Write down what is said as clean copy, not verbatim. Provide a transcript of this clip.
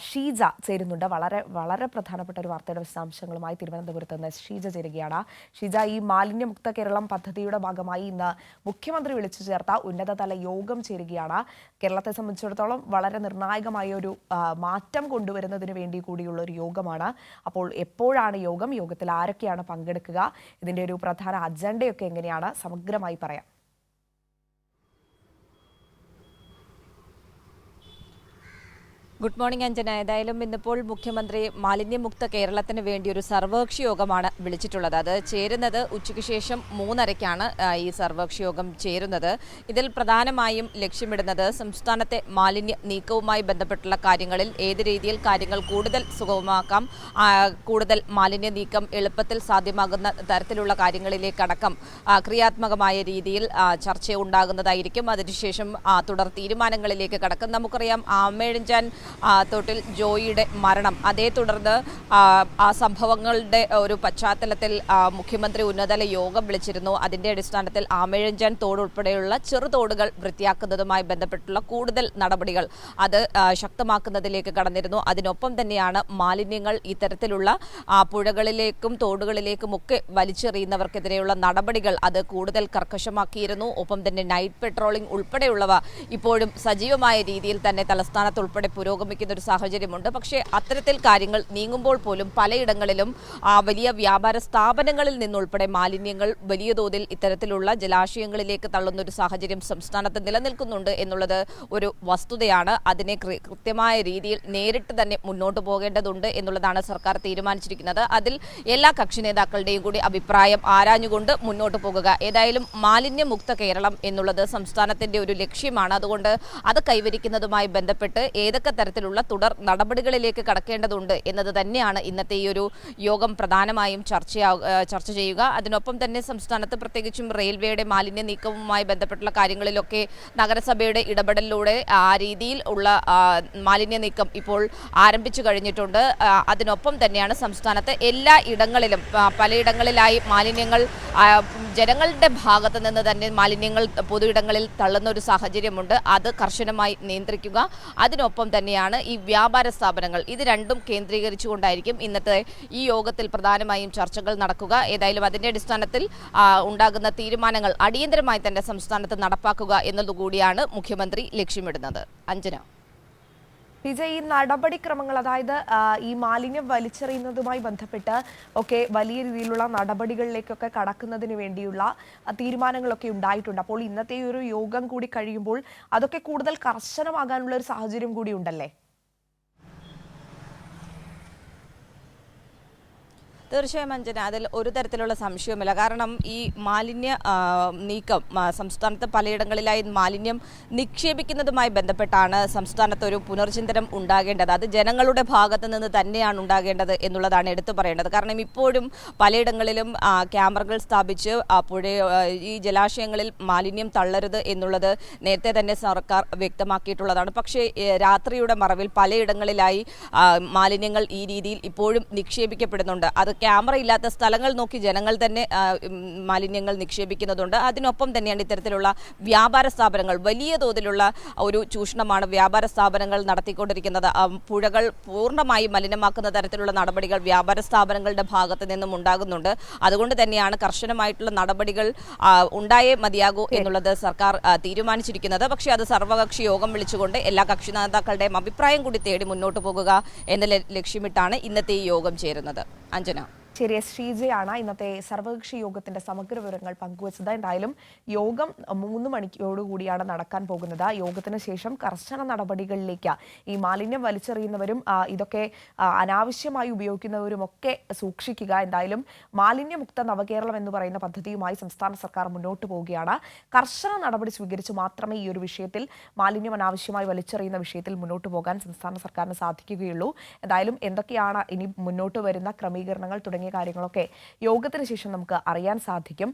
ഷീജ ചേരുന്നുണ്ട്. വളരെ വളരെ പ്രധാനപ്പെട്ട ഒരു വാർത്തയുടെ വിശദാംശങ്ങളുമായി തിരുവനന്തപുരത്ത് നിന്ന് ഷീജ ചേരുകയാണ്. ഷീജ, ഈ മാലിന്യമുക്ത കേരളം പദ്ധതിയുടെ ഭാഗമായി ഇന്ന് മുഖ്യമന്ത്രി വിളിച്ചു ചേർത്ത ഉന്നതതല യോഗം ചേരുകയാണ്. കേരളത്തെ സംബന്ധിച്ചിടത്തോളം വളരെ നിർണായകമായ ഒരു മാറ്റം കൊണ്ടുവരുന്നതിന് വേണ്ടി കൂടിയുള്ള ഒരു യോഗമാണ്. അപ്പോൾ എപ്പോഴാണ് യോഗം? യോഗത്തിൽ ആരൊക്കെയാണ് പങ്കെടുക്കുക? ഇതിന്റെ ഒരു പ്രധാന അജണ്ടയൊക്കെ എങ്ങനെയാണ്? സമഗ്രമായി പറയാം. Good morning Anjana. ഏതായാലും ഇന്നിപ്പോൾ മുഖ്യമന്ത്രി മാലിന്യമുക്ത കേരളത്തിന് വേണ്ടി ഒരു സർവകക്ഷി യോഗമാണ് വിളിച്ചിട്ടുള്ളത്. അത് ചേരുന്നത് ഉച്ചയ്ക്ക് ശേഷം 3:30-ക്കാണ് ഈ സർവകക്ഷി യോഗം ചേരുന്നത്. ഇതിൽ പ്രധാനമായും ലക്ഷ്യമിടുന്നത് സംസ്ഥാനത്തെ മാലിന്യ നീക്കവുമായി ബന്ധപ്പെട്ടുള്ള കാര്യങ്ങളിൽ ഏത് രീതിയിൽ കാര്യങ്ങൾ കൂടുതൽ സുഗമമാക്കാം, കൂടുതൽ മാലിന്യ നീക്കം എളുപ്പത്തിൽ സാധ്യമാകുന്ന തരത്തിലുള്ള കാര്യങ്ങളിലേക്കടക്കം ക്രിയാത്മകമായ രീതിയിൽ ചർച്ച ഉണ്ടാകുന്നതായിരിക്കും. അതിനുശേഷം തുടർ തീരുമാനങ്ങളിലേക്ക് കടക്കും. നമുക്കറിയാം, ആമേഴഞ്ചാൻ തോട്ടിൽ ജോയിയുടെ മരണം, അതേ തുടർന്ന് ആ സംഭവങ്ങളുടെ ഒരു പശ്ചാത്തലത്തിൽ മുഖ്യമന്ത്രി ഉന്നതതല യോഗം വിളിച്ചിരുന്നു. അതിന്റെ അടിസ്ഥാനത്തിൽ ആമേഴഞ്ചാൻ തോട് ഉൾപ്പെടെയുള്ള ചെറുതോടുകൾ വൃത്തിയാക്കുന്നതുമായി ബന്ധപ്പെട്ടുള്ള കൂടുതൽ നടപടികൾ അത് ശക്തമാക്കുന്നതിലേക്ക് കടന്നിരുന്നു. അതിനൊപ്പം തന്നെയാണ് മാലിന്യങ്ങൾ ഇത്തരത്തിലുള്ള പുഴകളിലേക്കും തോടുകളിലേക്കും ഒക്കെ വലിച്ചെറിയുന്നവർക്കെതിരെയുള്ള നടപടികൾ അത് കൂടുതൽ കർക്കശമാക്കിയിരുന്നു. ഒപ്പം തന്നെ നൈറ്റ് പെട്രോളിംഗ് ഉൾപ്പെടെയുള്ളവ ഇപ്പോഴും സജീവമായ രീതിയിൽ തന്നെ തലസ്ഥാനത്ത് ഉൾപ്പെടെ പുരോഗമിക്കുന്ന ഒരു സാഹചര്യമുണ്ട്. പക്ഷേ അത്തരത്തിൽ കാര്യങ്ങൾ നീങ്ങുമ്പോൾ പോലും പലയിടങ്ങളിലും വലിയ വ്യാപാര സ്ഥാപനങ്ങളിൽ നിന്നുൾപ്പെടെ മാലിന്യങ്ങൾ വലിയ തോതിൽ ഇത്തരത്തിലുള്ള ജലാശയങ്ങളിലേക്ക് തള്ളുന്ന ഒരു സാഹചര്യം സംസ്ഥാനത്ത് നിലനിൽക്കുന്നുണ്ട് എന്നുള്ളത് ഒരു വസ്തുതയാണ്. അതിനെ കൃത്യമായ രീതിയിൽ നേരിട്ട് തന്നെ മുന്നോട്ട് പോകേണ്ടതുണ്ട് എന്നുള്ളതാണ് സർക്കാർ തീരുമാനിച്ചിരിക്കുന്നത്. അതിൽ എല്ലാ കക്ഷി നേതാക്കളുടെയും കൂടി അഭിപ്രായം ആരാഞ്ഞുകൊണ്ട് മുന്നോട്ട് പോകുക. ഏതായാലും മാലിന്യമുക്ത കേരളം എന്നുള്ളത് സംസ്ഥാനത്തിന്റെ ഒരു ലക്ഷ്യമാണ്. അതുകൊണ്ട് അത് കൈവരിക്കുന്നതുമായി ബന്ധപ്പെട്ട് ഏതൊക്കെ തരത്തിലുള്ള തുടർ നടപടികളിലേക്ക് കടക്കേണ്ടതുണ്ട് എന്നത് തന്നെയാണ് ഇന്നത്തെ ഈ ഒരു യോഗം പ്രധാനമായും ചർച്ച ചെയ്യുക. അതിനൊപ്പം തന്നെ സംസ്ഥാനത്ത് പ്രത്യേകിച്ചും റെയിൽവേയുടെ മാലിന്യ നീക്കവുമായി ബന്ധപ്പെട്ടുള്ള കാര്യങ്ങളിലൊക്കെ നഗരസഭയുടെ ഇടപെടലിലൂടെ ആ രീതിയിൽ ഉള്ള മാലിന്യ നീക്കം ഇപ്പോൾ ആരംഭിച്ചു കഴിഞ്ഞിട്ടുണ്ട്. അതിനൊപ്പം തന്നെയാണ് സംസ്ഥാനത്ത് എല്ലാ ഇടങ്ങളിലും പലയിടങ്ങളിലായി മാലിന്യങ്ങൾ ജനങ്ങളുടെ ഭാഗത്ത് നിന്ന് തന്നെ മാലിന്യങ്ങൾ പൊതുയിടങ്ങളിൽ തള്ളുന്ന ഒരു സാഹചര്യമുണ്ട്. അത് കർശനമായി നിയന്ത്രിക്കുക. അതിനൊപ്പം തന്നെയാണ് ഈ വ്യാപാര സ്ഥാപനങ്ങൾ, ഇത് രണ്ടും കേന്ദ്രീകരിച്ചുകൊണ്ടായിരിക്കും ഇന്നത്തെ ഈ യോഗത്തിൽ പ്രധാനമായും ചർച്ചകൾ നടക്കുക. ഏതായാലും അതിന്റെ അടിസ്ഥാനത്തിൽ ഉണ്ടാകുന്ന തീരുമാനങ്ങൾ അടിയന്തരമായി തന്നെ സംസ്ഥാനത്ത് നടപ്പാക്കുക എന്നതുകൂടിയാണ് മുഖ്യമന്ത്രി ലക്ഷ്യമിടുന്നത്. അഞ്ജന, ഈ നടപടിക്രമങ്ങൾ, അതായത് ഈ മാലിന്യം വലിച്ചെറിയുന്നതുമായി ബന്ധപ്പെട്ട് ഒക്കെ വലിയ രീതിയിലുള്ള നടപടികളിലേക്കൊക്കെ കടക്കുന്നതിന് വേണ്ടിയുള്ള തീരുമാനങ്ങളൊക്കെ ഉണ്ടായിട്ടുണ്ട്. അപ്പോൾ ഇന്നത്തെ ഒരു യോഗം കൂടി കഴിയുമ്പോൾ അതൊക്കെ കൂടുതൽ കർശനമാകാനുള്ള ഒരു സാഹചര്യം കൂടി ഉണ്ടല്ലേ? തീർച്ചയായും അഞ്ജന, അതിൽ ഒരു തരത്തിലുള്ള സംശയവുമില്ല. കാരണം ഈ മാലിന്യ നീക്കം സംസ്ഥാനത്ത് പലയിടങ്ങളിലായി മാലിന്യം നിക്ഷേപിക്കുന്നതുമായി ബന്ധപ്പെട്ടാണ് സംസ്ഥാനത്ത് ഒരു പുനർചിന്തനം ഉണ്ടാകേണ്ടത്. അത് ജനങ്ങളുടെ ഭാഗത്ത് നിന്ന് തന്നെയാണ് ഉണ്ടാകേണ്ടത് എന്നുള്ളതാണ് എടുത്തു പറയേണ്ടത്. കാരണം ഇപ്പോഴും പലയിടങ്ങളിലും ക്യാമറകൾ സ്ഥാപിച്ച് ഈ ജലാശയങ്ങളിൽ മാലിന്യം തള്ളരുത് എന്നുള്ളത് നേരത്തെ തന്നെ സർക്കാർ വ്യക്തമാക്കിയിട്ടുള്ളതാണ്. പക്ഷേ രാത്രിയുടെ മറവിൽ പലയിടങ്ങളിലായി മാലിന്യങ്ങൾ ഈ രീതിയിൽ ഇപ്പോഴും നിക്ഷേപിക്കപ്പെടുന്നുണ്ട്. അത് ക്യാമറ ഇല്ലാത്ത സ്ഥലങ്ങൾ നോക്കി ജനങ്ങൾ തന്നെ മാലിന്യങ്ങൾ നിക്ഷേപിക്കുന്നതുണ്ട്. അതിനൊപ്പം തന്നെയാണ് ഇത്തരത്തിലുള്ള വ്യാപാര സ്ഥാപനങ്ങൾ, വലിയ തോതിലുള്ള ഒരു ചൂഷണമാണ് വ്യാപാര സ്ഥാപനങ്ങൾ നടത്തിക്കൊണ്ടിരിക്കുന്നത്. പുഴകൾ പൂർണ്ണമായും മലിനമാക്കുന്ന തരത്തിലുള്ള നടപടികൾ വ്യാപാര സ്ഥാപനങ്ങളുടെ ഭാഗത്ത് നിന്നും ഉണ്ടാകുന്നുണ്ട്. അതുകൊണ്ട് തന്നെയാണ് കർശനമായിട്ടുള്ള നടപടികൾ ഉണ്ടായേ മതിയാകൂ എന്നുള്ളത് സർക്കാർ തീരുമാനിച്ചിരിക്കുന്നത്. പക്ഷേ അത് സർവകക്ഷി യോഗം വിളിച്ചുകൊണ്ട് എല്ലാ കക്ഷി നേതാക്കളുടെയും അഭിപ്രായം കൂടി തേടി മുന്നോട്ട് പോകുക എന്ന ലക്ഷ്യമിട്ടാണ് ഇന്നത്തെ ഈ യോഗം ചേരുന്നത്. അഞ്ജന, ശരി, ശ്രീജയാണ് ഇന്നത്തെ സർവകക്ഷി യോഗത്തിന്റെ സമഗ്ര വിവരങ്ങൾ പങ്കുവച്ചത്. എന്തായാലും യോഗം 3 മണിയോടുകൂടിയാണ് നടക്കാൻ പോകുന്നത്. യോഗത്തിന് ശേഷം കർശന നടപടികളിലേക്ക് ഈ മാലിന്യം വലിച്ചെറിയുന്നവരും ഇതൊക്കെ അനാവശ്യമായി ഉപയോഗിക്കുന്നവരും ഒക്കെ സൂക്ഷിക്കുക. എന്തായാലും മാലിന്യമുക്ത നവകേരളം എന്ന് പറയുന്ന പദ്ധതിയുമായി സംസ്ഥാന സർക്കാർ മുന്നോട്ട് പോവുകയാണ്. കർശന നടപടി സ്വീകരിച്ച് മാത്രമേ ഈ ഒരു വിഷയത്തിൽ, മാലിന്യം അനാവശ്യമായി വലിച്ചെറിയുന്ന വിഷയത്തിൽ മുന്നോട്ട് പോകാൻ സംസ്ഥാന സർക്കാരിന് സാധിക്കുകയുള്ളൂ. എന്തായാലും എന്തൊക്കെയാണ് ഇനി മുന്നോട്ട് വരുന്ന ക്രമീകരണങ്ങൾ തുടങ്ങിയ കാര്യങ്ങളൊക്കെ യോഗത്തിന് ശേഷം നമുക്ക് അറിയാൻ സാധിക്കും.